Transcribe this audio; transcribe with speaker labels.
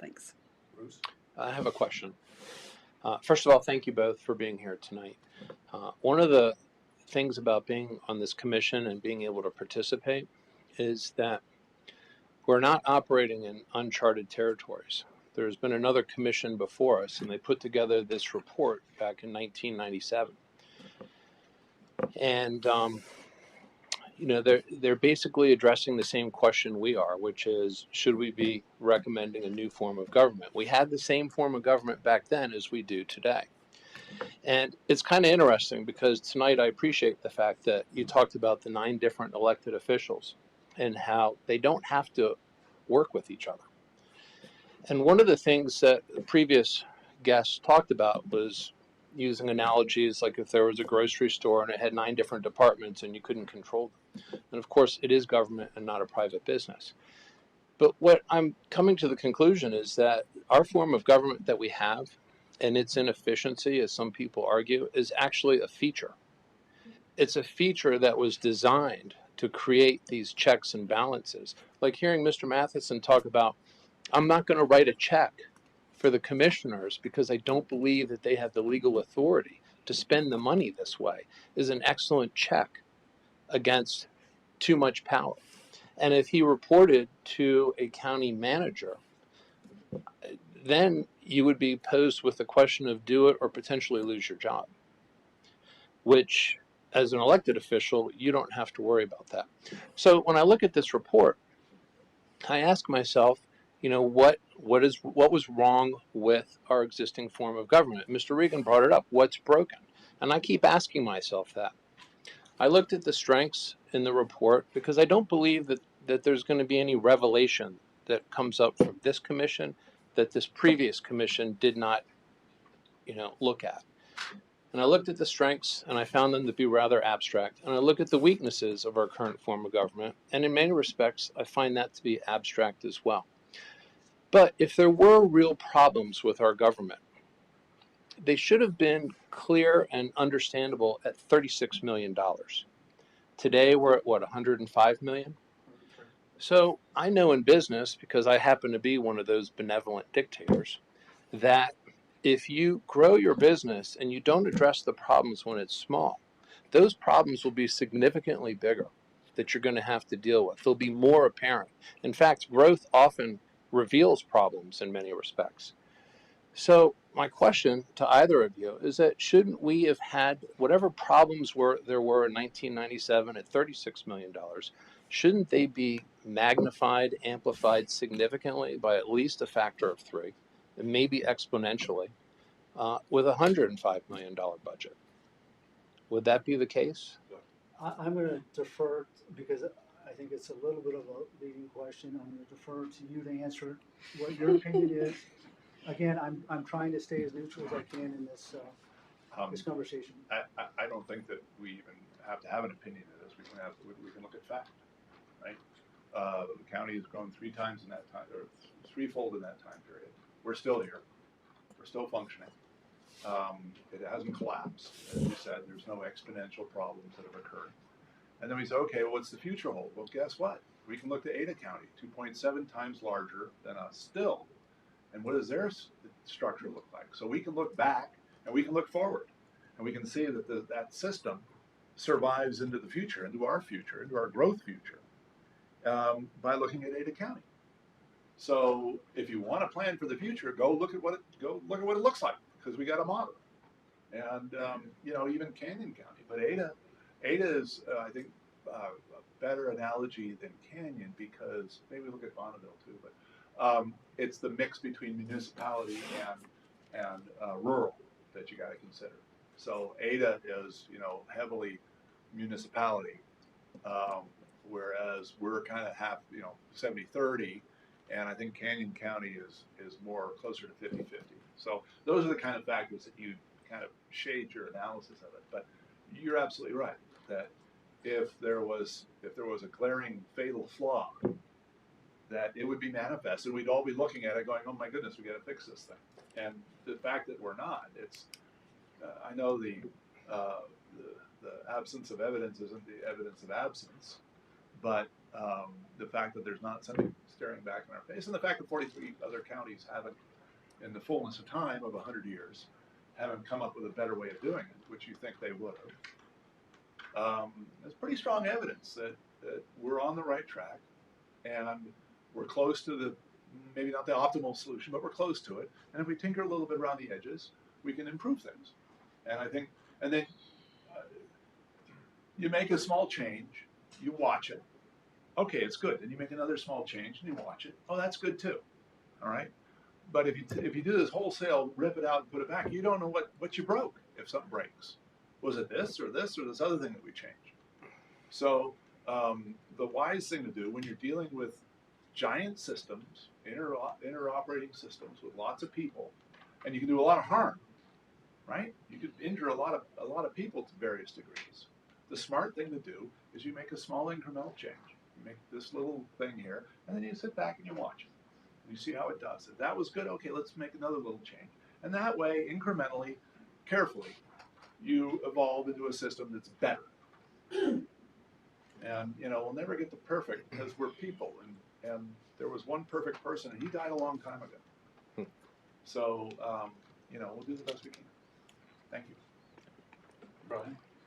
Speaker 1: Thanks.
Speaker 2: Bruce?
Speaker 3: I have a question. First of all, thank you both for being here tonight. One of the things about being on this commission and being able to participate is that we're not operating in uncharted territories. There's been another commission before us, and they put together this report back in 1997. And they're basically addressing the same question we are, which is, should we be recommending a new form of government? We had the same form of government back then as we do today. And it's kind of interesting because tonight I appreciate the fact that you talked about the 9 different elected officials and how they don't have to work with each other. And one of the things that the previous guests talked about was using analogies like if there was a grocery store and it had 9 different departments and you couldn't control them. And of course, it is government and not a private business. But what I'm coming to the conclusion is that our form of government that we have, and its inefficiency, as some people argue, is actually a feature. It's a feature that was designed to create these checks and balances. Like hearing Mr. Matheson talk about, I'm not going to write a check for the commissioners because I don't believe that they have the legal authority to spend the money this way, is an excellent check against too much power. And if he reported to a county manager, then you would be posed with the question of do it or potentially lose your job, which as an elected official, you don't have to worry about that. So when I look at this report, I ask myself, what was wrong with our existing form of government? Mr. Regan brought it up. What's broken? And I keep asking myself that. I looked at the strengths in the report because I don't believe that there's going to be any revelation that comes up from this commission that this previous commission did not, look at. And I looked at the strengths and I found them to be rather abstract. And I look at the weaknesses of our current form of government. And in many respects, I find that to be abstract as well. But if there were real problems with our government, they should have been clear and understandable at $36 million. Today we're at what, 105 million? So I know in business, because I happen to be one of those benevolent dictators, that if you grow your business and you don't address the problems when it's small, those problems will be significantly bigger that you're going to have to deal with. They'll be more apparent. In fact, growth often reveals problems in many respects. So my question to either of you is that shouldn't we have had whatever problems there were in 1997 at $36 million, shouldn't they be magnified, amplified significantly by at least a factor of 3, and maybe exponentially, with a $105 million budget? Would that be the case?
Speaker 4: I'm going to defer because I think it's a little bit of a leading question. I'm going to defer to you to answer what your opinion is. Again, I'm trying to stay as neutral as I can in this conversation.
Speaker 2: I don't think that we even have to have an opinion of this. We can look at fact, right? The county has grown 3 times in that time, or threefold in that time period. We're still here. We're still functioning. It hasn't collapsed. As you said, there's no exponential problems that have occurred. And then we say, okay, well, what's the future hold? Well, guess what? We can look to Ada County, 2.7 times larger than us still. And what does their structure look like? So we can look back and we can look forward. And we can see that that system survives into the future, into our growth future, by looking at Ada County. So if you want to plan for the future, go look at what it looks like, because we got a model. And even Canyon County, but Ada is I think a better analogy than Canyon, because maybe look at Bonneville too, but it's the mix between municipality and rural that you got to consider. So Ada is heavily municipality, whereas we're kind of half 70-30. And I think Canyon County is more closer to 50-50. So those are the kind of factors that you kind of shade your analysis of it. But you're absolutely right that if there was a glaring fatal flaw, that it would be manifest, and we'd all be looking at it going, "Oh my goodness, we got to fix this thing." And the fact that we're not, I know the absence of evidence isn't the evidence of absence, but the fact that there's not staring back in our face. And the fact that 43 other counties haven't, in the fullness of time of 100 years, haven't come up with a better way of doing it, which you think they would have. It's pretty strong evidence that we're on the right track, and we're close to the, maybe not the optimal solution, but we're close to it. And if we tinker a little bit around the edges, we can improve things. And I think, and then you make a small change, you watch it. Okay, it's good. Then you make another small change and you watch it. Oh, that's good too. All right. But if you do this wholesale, rip it out and put it back, you don't know what you broke if something breaks. Was it this or this other thing that we changed? So the wise thing to do when you're dealing with giant systems, interoperating systems with lots of people, and you can do a lot of harm, right? You could injure a lot of people to various degrees. The smart thing to do is you make a small incremental change. You make this little thing here, and then you sit back and you watch it. You see how it does. If that was good, okay, let's make another little change. And that way, incrementally, carefully, you evolve into a system that's better. And, we'll never get to perfect because we're people. And there was one perfect person, and he died a long time ago. So, we'll do the best we can. Thank you.
Speaker 1: Brian?